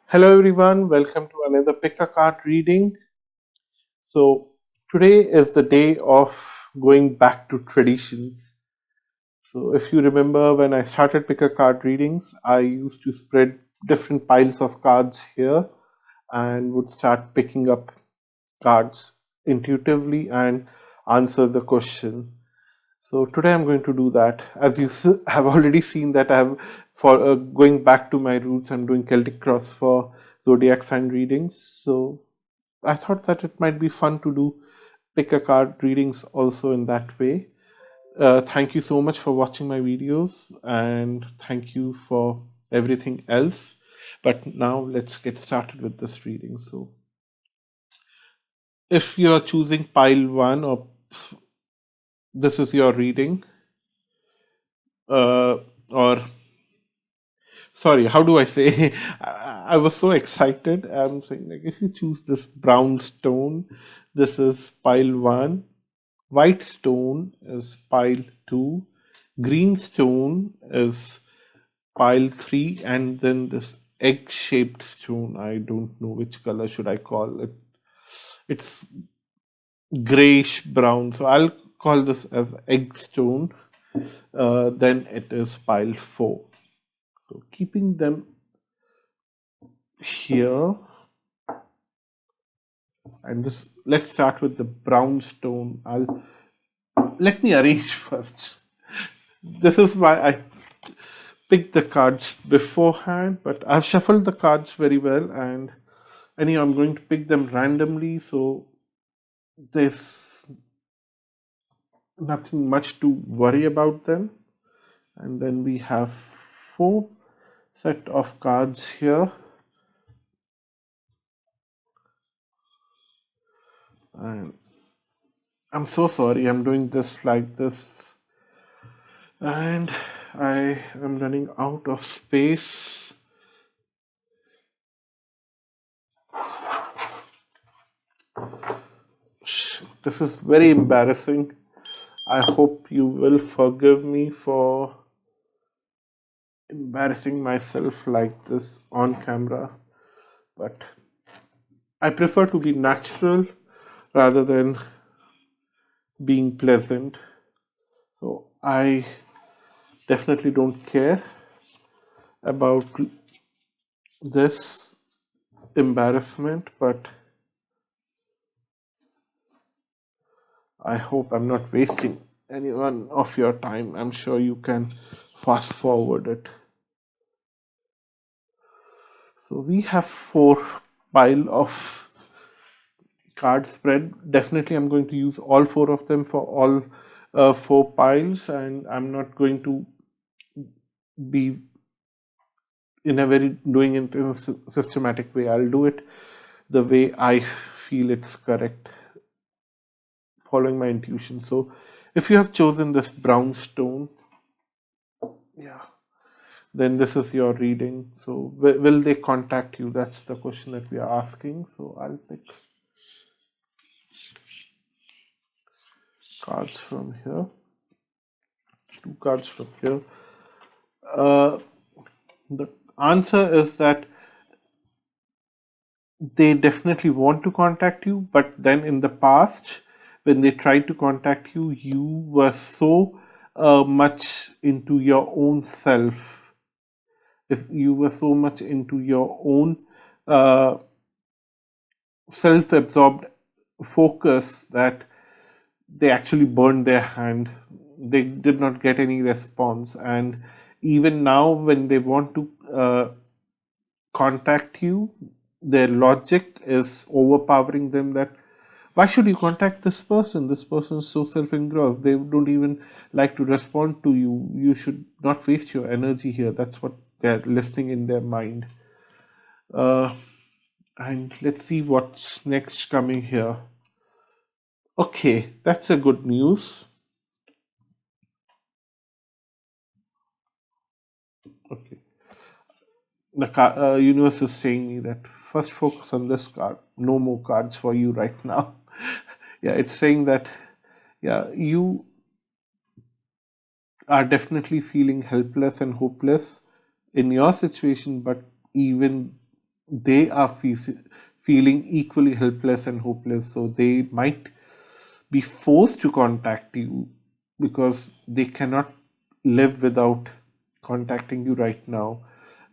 Hello everyone, welcome to another pick a card reading. So today is the day of going back to traditions. So if you remember when I started pick a card readings, I used to spread different piles of cards here and would start picking up cards intuitively and answer the question. So today I'm going to do that. As you have already seen that I have for going back to my roots, I'm doing Celtic Cross for zodiac sign readings. So I thought that it might be fun to do pick a card readings also in that way. Thank you so much for watching my videos and thank you for everything else. But now let's get started with this reading. So if you are choosing pile one or this is your reading, or sorry, how do I say? I was so excited. I'm saying, like, if you choose this brown stone, this is pile one. White stone is pile two. Green stone is pile three. And then this egg shaped stone. I don't know which color should I call it. It's grayish brown. So I'll call this as egg stone. Then it is pile four. So keeping them here, and this, let's start with the brown stone. I'll let me arrange first. This is why I picked the cards beforehand, but I've shuffled the cards very well, and anyhow I'm going to pick them randomly, so there's nothing much to worry about them. And then we have four set of cards here, and I'm so sorry I'm doing this like this, and I am running out of space. This is very embarrassing. I hope you will forgive me for embarrassing myself like this on camera, but I prefer to be natural rather than being pleasant. So I definitely don't care about this embarrassment, but I hope I'm not wasting any one of your time. I'm sure you can fast forward it. So we have four pile of card spread. Definitely I'm going to use all four of them for all four piles, and I'm not going to be in a very doing it in a systematic way. I'll do it the way I feel it's correct, following my intuition. So if you have chosen this brown stone, yeah, then this is your reading. So will they contact you? That's the question that we are asking. So I'll pick cards from here, two cards from here. uh, the answer is that they definitely want to contact you, but then in the past when they tried to contact you, you were so much into your own self. If you were so much into your own uh, self-absorbed focus that they actually burned their hand. They did not get any response, and even now when they want to contact you, their logic is overpowering them, that why should you contact this person? This person is so self-engrossed, they don't even like to respond to you. You should not waste your energy here. That's what they're listening in their mind. uh, and let's see what's next coming here. Okay, that's a good news. Okay, the universe is saying me that first focus on this card, no more cards for you right now. Yeah, it's saying that, yeah, you are definitely feeling helpless and hopeless in your situation, but even they are feeling equally helpless and hopeless. So they might be forced to contact you because they cannot live without contacting you right now.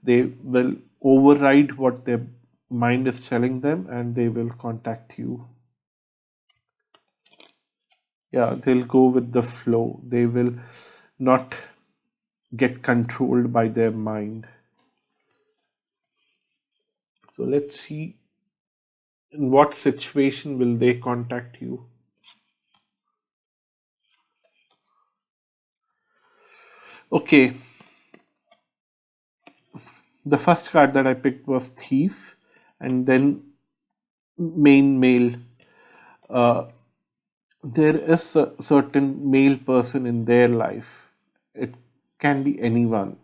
They will override what their mind is telling them and they will contact you. Yeah, they'll go with the flow. They will not get controlled by their mind. So let's see in what situation will they contact you. Okay, the first card that I picked was Thief, and then main male. Uh, there is a certain male person in their life. It can be anyone.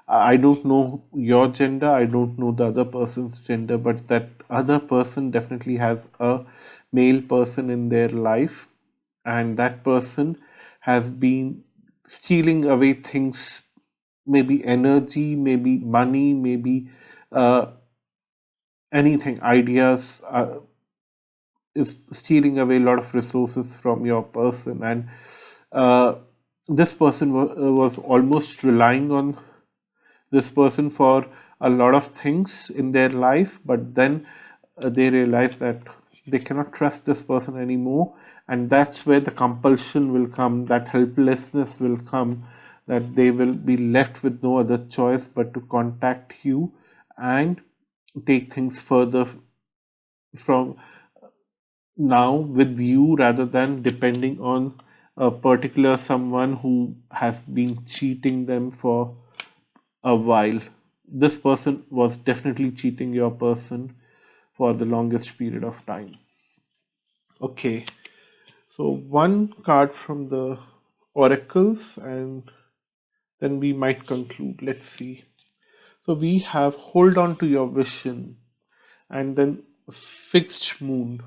I don't know your gender, I don't know the other person's gender, but that other person definitely has a male person in their life, and that person has been stealing away things, maybe energy, maybe money, maybe uh, anything, ideas, is stealing away a lot of resources from your person. And uh, this person was almost relying on this person for a lot of things in their life, but then they realize that they cannot trust this person anymore, and that's where the compulsion will come, that helplessness will come, that they will be left with no other choice but to contact you and take things further from now with you rather than depending on a particular someone who has been cheating them for a while. This person was definitely cheating your person for the longest period of time. Okay, so one card from the oracles, and then we might conclude. Let's see. So we have hold on to your vision, and then fixed moon.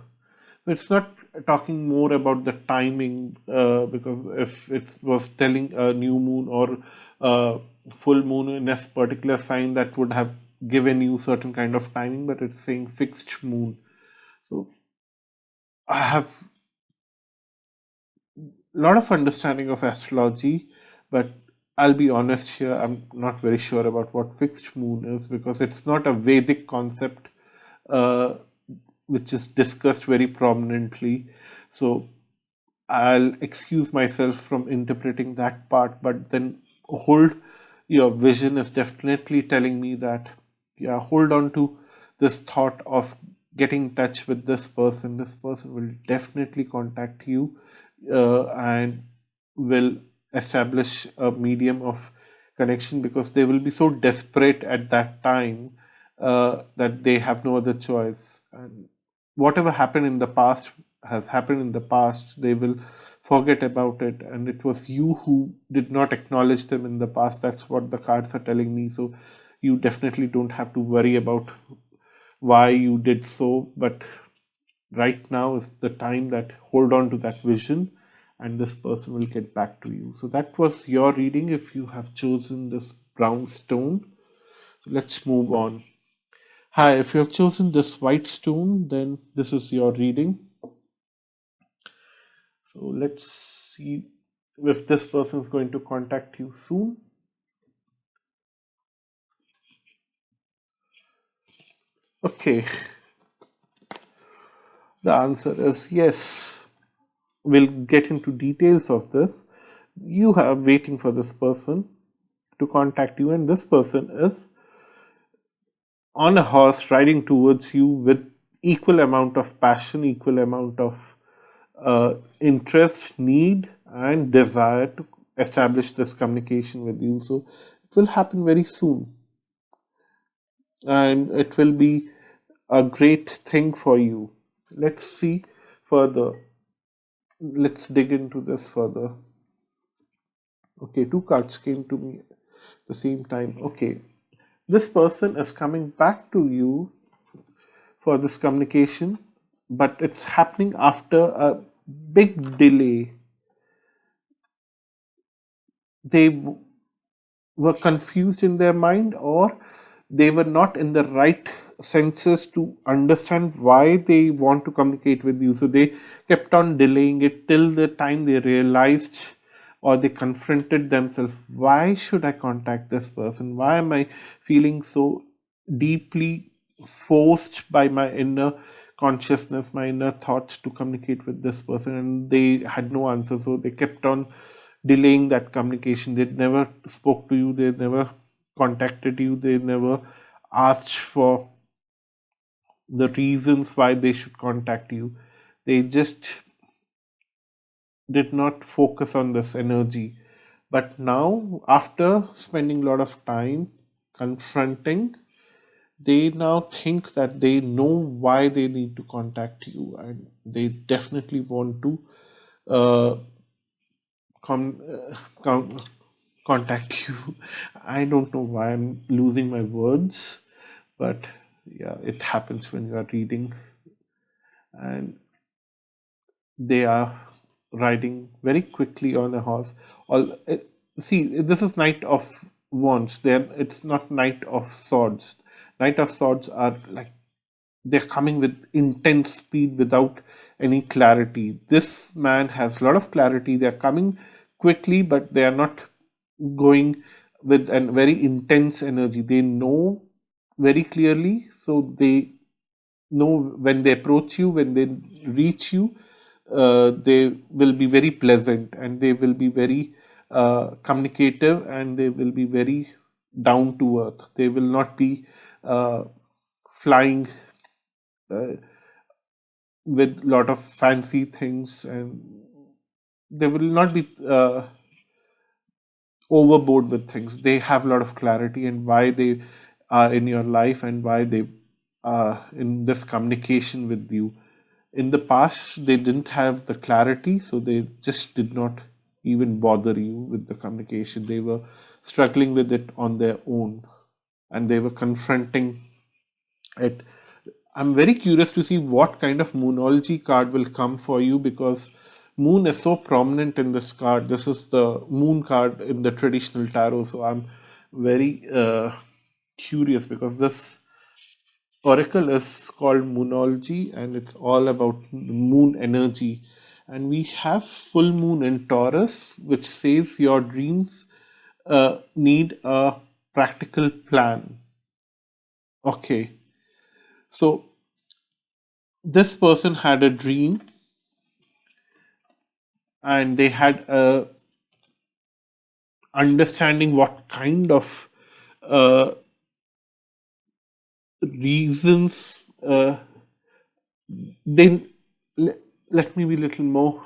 So it's not talking more about the timing, because if it was telling a new moon or a full moon in a particular sign, that would have given you certain kind of timing, but it's saying fixed moon. So I have a lot of understanding of astrology, but I'll be honest here, I'm not very sure about what fixed moon is because it's not a Vedic concept, uh, which is discussed very prominently. So I'll excuse myself from interpreting that part, but then hold your vision is definitely telling me that, yeah, hold on to this thought of getting in touch with this person. This person will definitely contact you, and will establish a medium of connection because they will be so desperate at that time, that they have no other choice. And whatever happened in the past has happened in the past. They will forget about it, and it was you who did not acknowledge them in the past. That's what the cards are telling me. So you definitely don't have to worry about why you did so, but right now is the time that hold on to that vision, and this person will get back to you. So that was your reading if you have chosen this brown stone. So let's move on. Hi, if you have chosen this white stone, then this is your reading. So let's see if this person is going to contact you soon. Okay, the answer is yes. We'll get into details of this. You are waiting for this person to contact you, and this person is on a horse riding towards you with equal amount of passion, equal amount of interest, need, and desire to establish this communication with you. So it will happen very soon, and it will be a great thing for you. Let's see further. Let's dig into this further. Okay, two cards came to me at the same time. Okay, this person is coming back to you for this communication, but it's happening after a big delay. They were confused in their mind, or they were not in the right senses to understand why they want to communicate with you. So they kept on delaying it till the time they realized or they confronted themselves, why should I contact this person? Why am I feeling so deeply forced by my inner consciousness, my inner thoughts to communicate with this person? And they had no answer, so they kept on delaying that communication. They never spoke to you, they never contacted you, they never asked for the reasons why they should contact you. They just did not focus on this energy. But now, after spending a lot of time confronting, they now think that they know why they need to contact you, and they definitely want to uh, con- contact you. I don't know why I'm losing my words, but yeah, it happens when you are reading, and they are riding very quickly on a horse. All see, this is Knight of Wands. Then it's not Knight of Swords. Knight of Swords are like they're coming with intense speed without any clarity. This man has a lot of clarity. They're coming quickly, but they are not going with a very intense energy. They know very clearly, so they know when they approach you, when they reach you, they will be very pleasant, and they will be very communicative, and they will be very down to earth. They will not be uh, flying uh, with lot of fancy things, and they will not be overboard with things. They have a lot of clarity and why they are in your life and why they are in this communication with you. In the past, they didn't have the clarity, so they just did not even bother you with the communication. They were struggling with it on their own, and they were confronting it. I'm very curious to see what kind of moonology card will come for you, because moon is so prominent in this card. This is the moon card in the traditional tarot. So I'm very curious, because this oracle is called moonology, and it's all about moon energy. And we have full moon in Taurus, which says your dreams need a practical plan. Okay, so this person had a dream, and they had a understanding what kind of uh, reasons then let me be a little more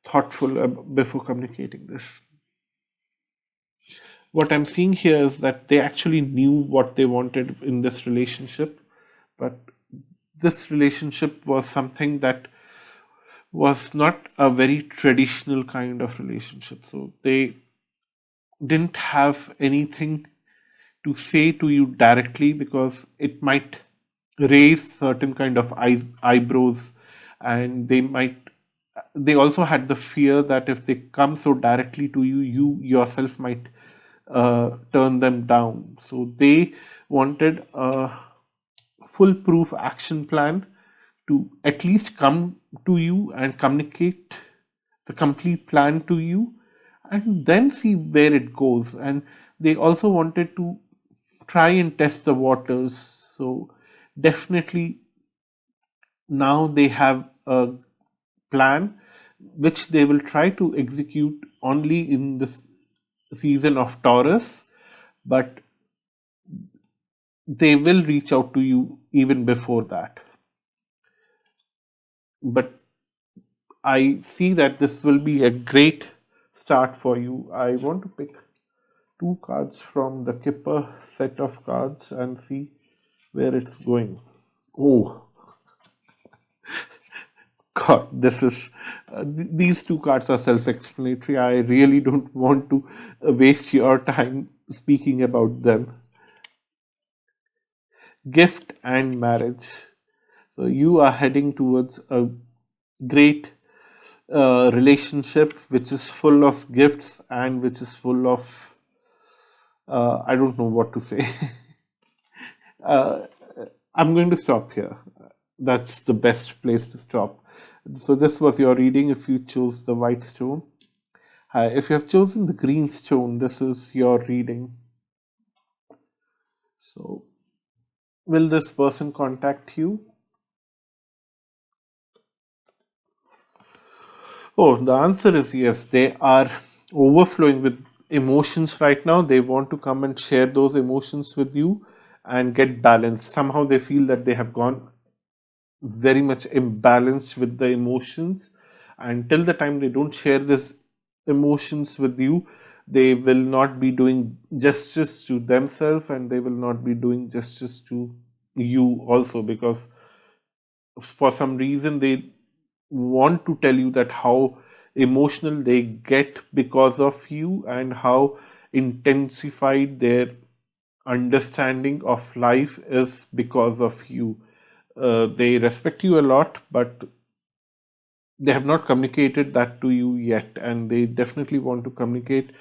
thoughtful before communicating this. What I'm seeing here is that they actually knew what they wanted in this relationship, but this relationship was something that was not a very traditional kind of relationship. So they didn't have anything to say to you directly, because it might raise certain kind of eyebrows, and they also had the fear that if they come so directly to you, you yourself might turn them down. So they wanted a foolproof action plan to at least come to you and communicate the complete plan to you, and then see where it goes. And they also wanted to try and test the waters. So definitely now they have a plan which they will try to execute only in this season of Taurus, but they will reach out to you even before that. But I see that this will be a great start for you. I want to pick two cards from the Kipper set of cards and see where it's going. Oh, God, this is these two cards are self-explanatory. I really don't want to waste your time speaking about them. Gift and marriage. So you are heading towards a great relationship which is full of gifts and which is full of I don't know what to say. uh, I'm going to stop here. That's the best place to stop. So this was your reading if you chose the white stone. If you have chosen the green stone, this is your reading. So, will this person contact you? Oh, the answer is yes. They are overflowing with emotions right now. They want to come and share those emotions with you and get balanced. Somehow they feel that they have gone very much imbalanced with the emotions. And till the time they don't share this emotions with you, they will not be doing justice to themselves and they will not be doing justice to you also, because for some reason they want to tell you that how emotional they get because of you and how intensified their understanding of life is because of you. They respect you a lot, but they have not communicated that to you yet, and they definitely want to communicate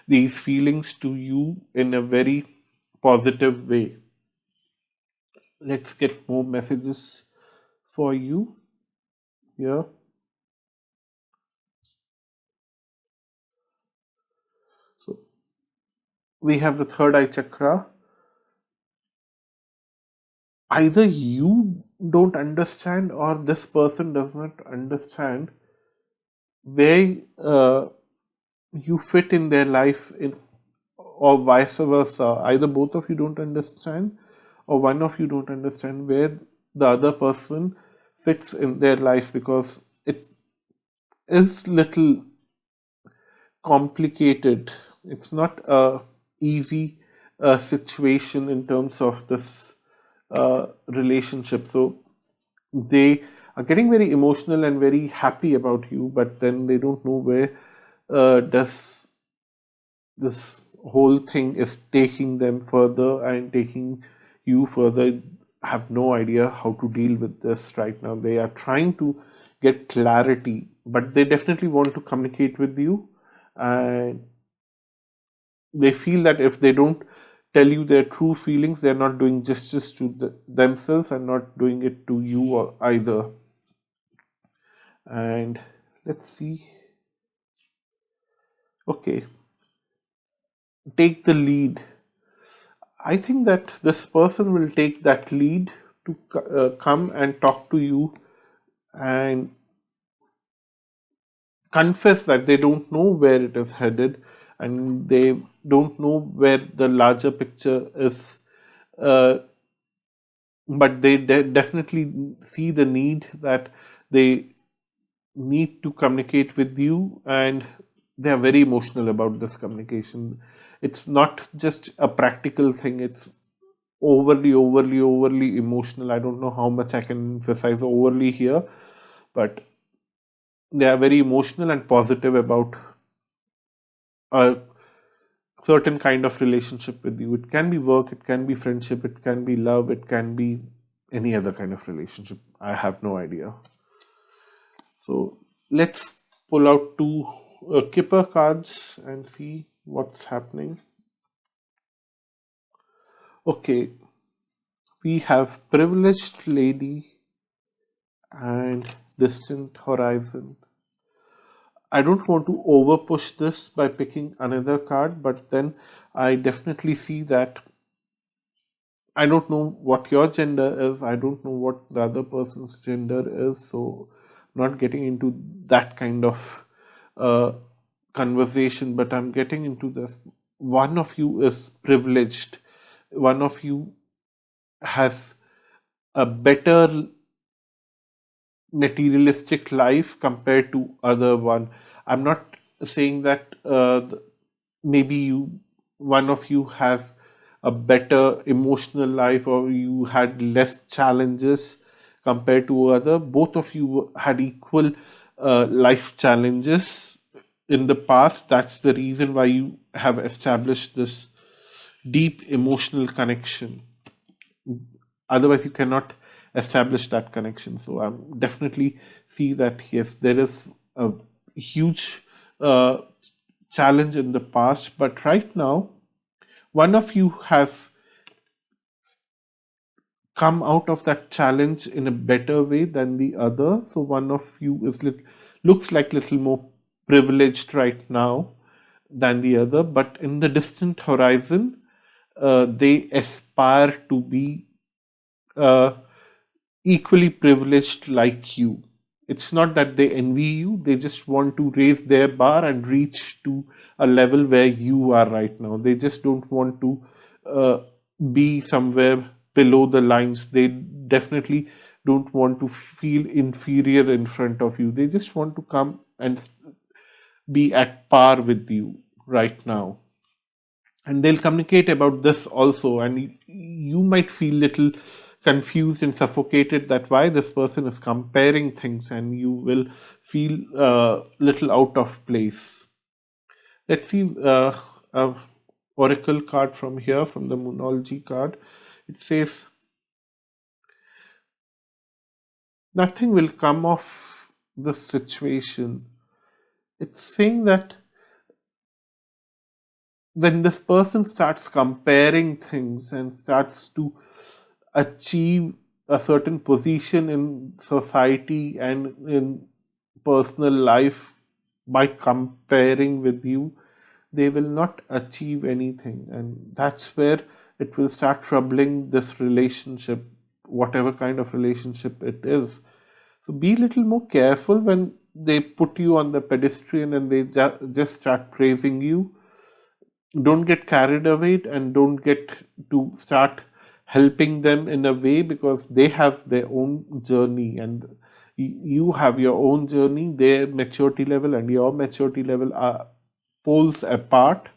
these feelings to you in a very positive way. Let's get more messages for you here. So we have the third eye chakra. Either you don't understand or this person does not understand where you fit in their life, in or vice versa. Either both of you don't understand or one of you don't understand where the other person fits in their life, because it is little complicated. It's not a easy situation in terms of this relationship. So they are getting very emotional and very happy about you, but then they don't know where does this whole thing is taking them further and taking you further. Have no idea how to deal with this right now. They are trying to get clarity, but they definitely want to communicate with you, and they feel that if they don't tell you their true feelings, they're not doing justice to themselves and not doing it to you or either. And let's see. Okay, take the lead. I think that this person will take that lead to come and talk to you and confess that they don't know where it is headed and they don't know where the larger picture is. Uh, but they definitely see the need that they need to communicate with you, and they are very emotional about this communication. It's not just a practical thing, it's overly emotional. I don't know how much I can emphasize overly here, but they are very emotional and positive about a certain kind of relationship with you. It can be work, it can be friendship, it can be love, it can be any other kind of relationship. I have no idea. So let's pull out two Kipper cards and see what's happening. Okay, we have Privileged Lady and Distant Horizon. I don't want to over push this by picking another card, but then I definitely see that I don't know what your gender is, I don't know what the other person's gender is, so not getting into that kind of uh, conversation, but I'm getting into this. One of you is privileged, one of you has a better materialistic life compared to other one. I'm not saying that maybe you one of you has a better emotional life or you had less challenges compared to other. Both of you had equal life challenges in the past. That's the reason why you have established this deep emotional connection. Otherwise you cannot establish that connection. So I'm definitely see that yes, there is a huge uh, challenge in the past, but right now one of you has come out of that challenge in a better way than the other. So one of you looks like little more privileged right now than the other, but in the distant horizon, they aspire to be uh, equally privileged like you. It's not that they envy you, they just want to raise their bar and reach to a level where you are right now. They just don't want to uh, be somewhere below the lines. They definitely don't want to feel inferior in front of you. They just want to come and be at par with you right now, and they'll communicate about this also, and you might feel little confused and suffocated that why this person is comparing things, and you will feel little out of place. Let's see a oracle card from here, from the moonology card. It says nothing will come of this situation. It's saying that when this person starts comparing things and starts to achieve a certain position in society and in personal life by comparing with you, they will not achieve anything. And that's where it will start troubling this relationship, whatever kind of relationship it is. So be a little more careful when they put you on the pedestrian and they just start praising you. Don't get carried away and don't get to start helping them in a way, because they have their own journey and you have your own journey. Their maturity level and your maturity level are poles apart.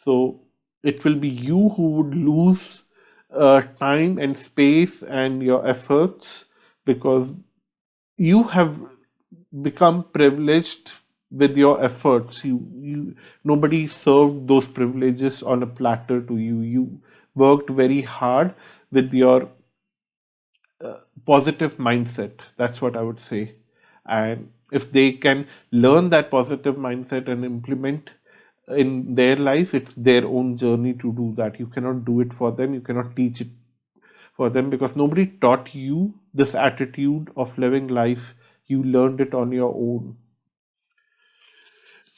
So it will be you who would lose time and space and your efforts, because you have become privileged with your efforts. You nobody served those privileges on a platter to you. You worked very hard with your positive mindset. That's what I would say. And if they can learn that positive mindset and implement in their life, it's their own journey to do that. You cannot do it for them. You cannot teach it for them, because nobody taught you this attitude of living life. You learned it on your own.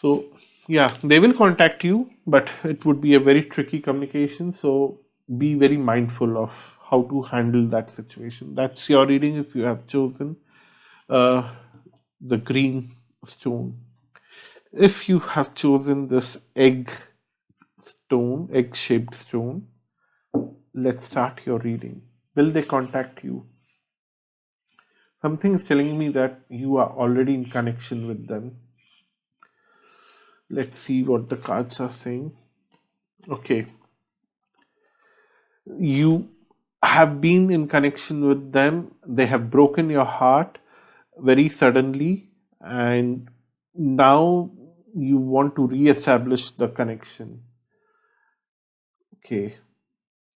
So, yeah, they will contact you, but it would be a very tricky communication. So, be very mindful of how to handle that situation. That's your reading if you have chosen uh, the green stone. If you have chosen this egg shaped stone, let's start your reading. Will they contact you? Something is telling me that you are already in connection with them. Let's see what the cards are saying. Okay, you have been in connection with them. They have broken your heart very suddenly, and now you want to re-establish the connection. Okay,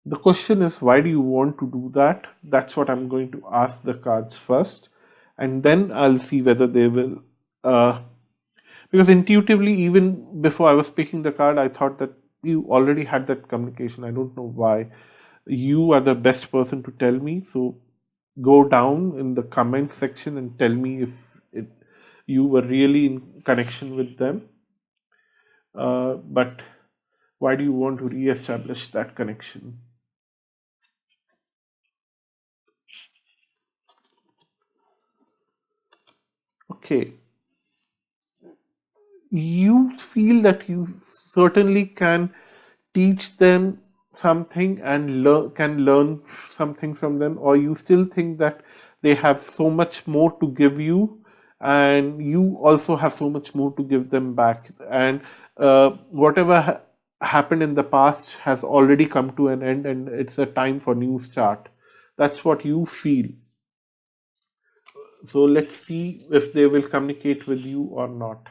the question is, why do you want to do that? That's what I'm going to ask the cards first, and then I'll see whether they will because intuitively, even before I was picking the card, I thought that you already had that communication. I don't know why. You are the best person to tell me. So go down in the comment section and tell me if it, you were really in connection with them. But why do you want to re-establish that connection? Okay, you feel that you certainly can teach them something and can learn something from them, or you still think that they have so much more to give you and you also have so much more to give them back, and whatever happened in the past has already come to an end and it's a time for new start. That's what you feel. So let's see if they will communicate with you or not.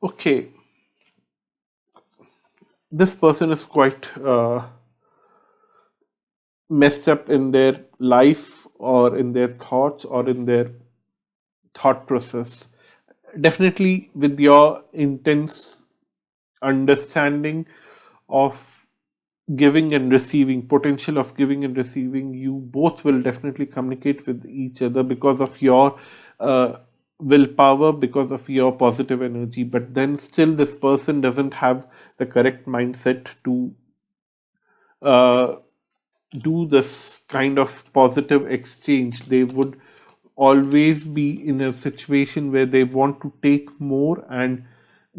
Okay, this person is quite messed up in their life or in their thoughts or in their thought process. definitely with your intense understanding of giving and receiving, potential of giving and receiving, you both will definitely communicate with each other because of your uh, willpower, because of your positive energy. But then still this person doesn't have the correct mindset to uh, do this kind of positive exchange. They would always be in a situation where they want to take more and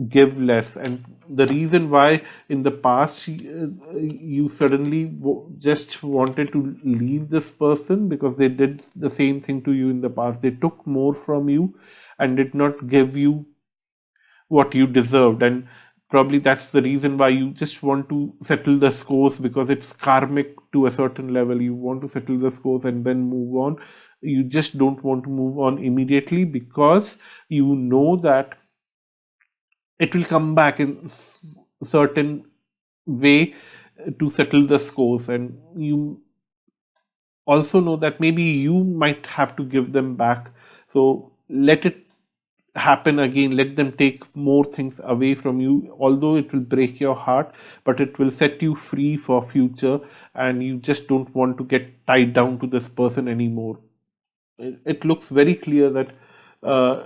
give less. And the reason why in the past you suddenly just wanted to leave this person, because they did the same thing to you in the past. They took more from you and did not give you what you deserved. And probably that's the reason why you just want to settle the scores, because it's karmic to a certain level. You want to settle the scores and then move on. You just don't want to move on immediately, because you know that it will come back in certain way to settle the scores. And you also know that maybe you might have to give them back. So let it happen again. Let them take more things away from you, although it will break your heart, but it will set you free for future. And you just don't want to get tied down to this person anymore. It looks very clear that uh,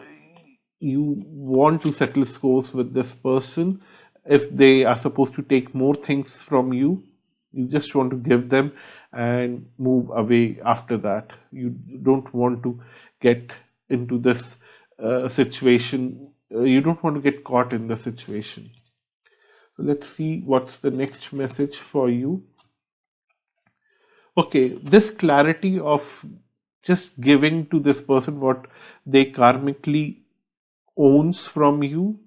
you want to settle scores with this person. If they are supposed to take more things from you, you just want to give them and move away after that. You don't want to get into this situation. You don't want to get caught in the situation. So let's see what's the next message for you. Okay, this clarity of just giving to this person what they karmically owns from you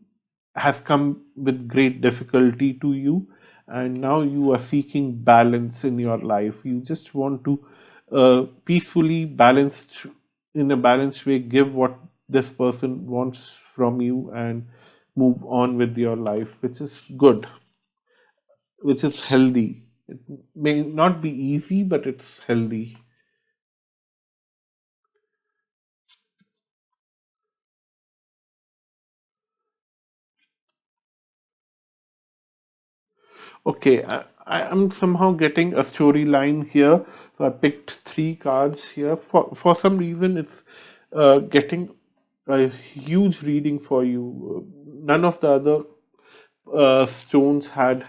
has come with great difficulty to you, and now you are seeking balance in your life. You just want to peacefully balanced in a balanced way give what this person wants from you and move on with your life, which is good, which is healthy. It may not be easy, but it's healthy. Okay, I am somehow getting a storyline here. So I picked three cards here. For some reason, it's getting a huge reading for you. None of the other stones had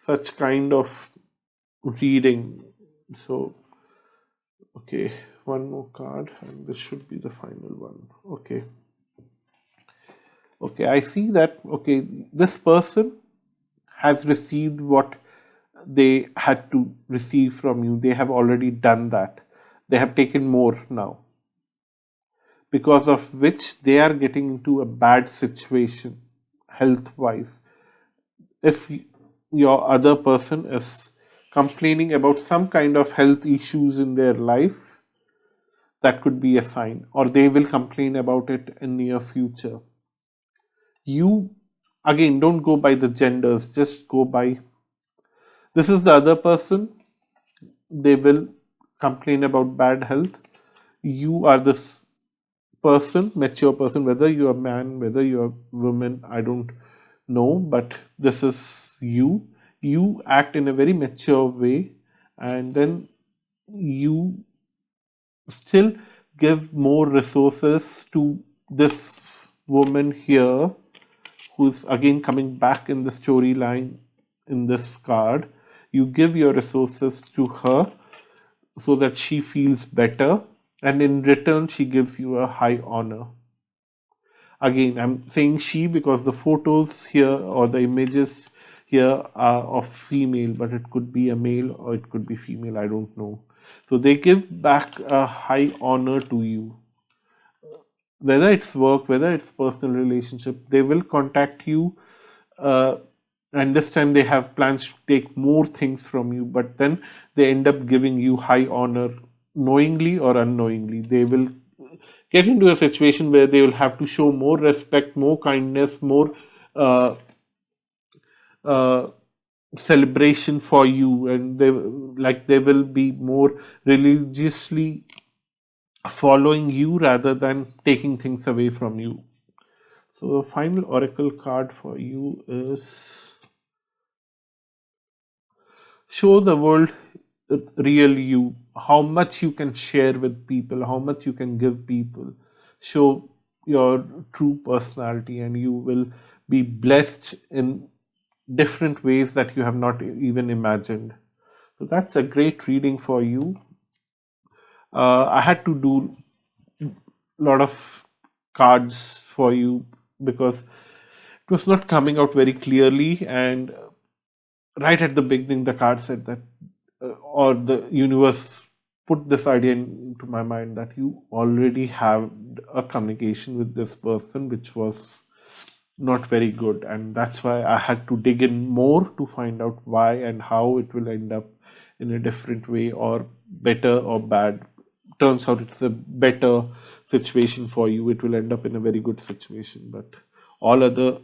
such kind of reading. So, okay, one more card, and this should be the final one. Okay, okay, I see that. Okay, this person has received what they had to receive from you. They have already done that. They have taken more now, because of which they are getting into a bad situation health wise. If your other person is complaining about some kind of health issues in their life, that could be a sign, or they will complain about it in near future. You again don't go by the genders, just go by this is the other person. They will complain about bad health. You are this person, mature person, whether you're a man, whether you're a woman, I don't know, but this is you. You act in a very mature way, and then you still give more resources to this woman here, who's again coming back in the storyline in this card. You give your resources to her so that she feels better, and in return she gives you a high honor. Again, I'm saying she because the photos here or the images here are of female, but it could be a male or it could be female, I don't know. So they give back a high honor to you, whether it's work, whether it's personal relationship. They will contact you, uh, and this time they have plans to take more things from you, but then they end up giving you high honor, knowingly or unknowingly. They will get into a situation where they will have to show more respect, more kindness, more uh, uh, celebration for you, and they will be more religiously following you rather than taking things away from you. So the final oracle card for you is show the world real you, how much you can share with people, how much you can give people. Show your true personality, and you will be blessed in different ways that you have not even imagined. So that's a great reading for you. I had to do a lot of cards for you because it was not coming out very clearly, and right at the beginning the card said that or the universe put this idea into my mind that you already have a communication with this person which was not very good, and that's why I had to dig in more to find out why and how it will end up in a different way, or better or bad. Turns out it's a better situation for you, it will end up in a very good situation. But all other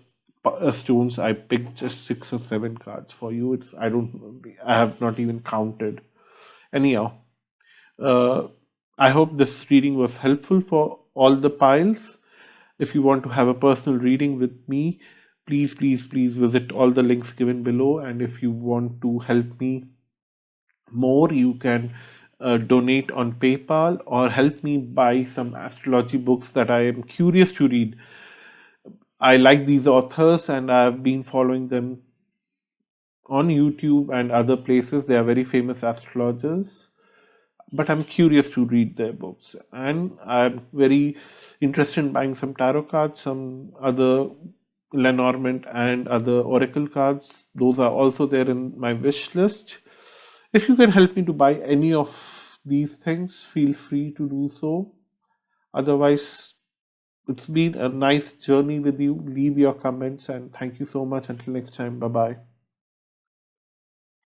stones, I picked just 6 or 7 cards for you. I have not even counted. Anyhow, uh, I hope this reading was helpful for all the piles. If you want to have a personal reading with me, please visit all the links given below. And if you want to help me more, you can donate on PayPal or help me buy some astrology books that I am curious to read. I like these authors and I've been following them on YouTube and other places. They are very famous astrologers, but I'm curious to read their books, and I'm very interested in buying some tarot cards, some other Lenormand and other oracle cards. Those are also there in my wish list. If you can help me to buy any of these things, feel free to do so. Otherwise, it's been a nice journey with you. Leave your comments, and thank you so much. Until next time, bye bye.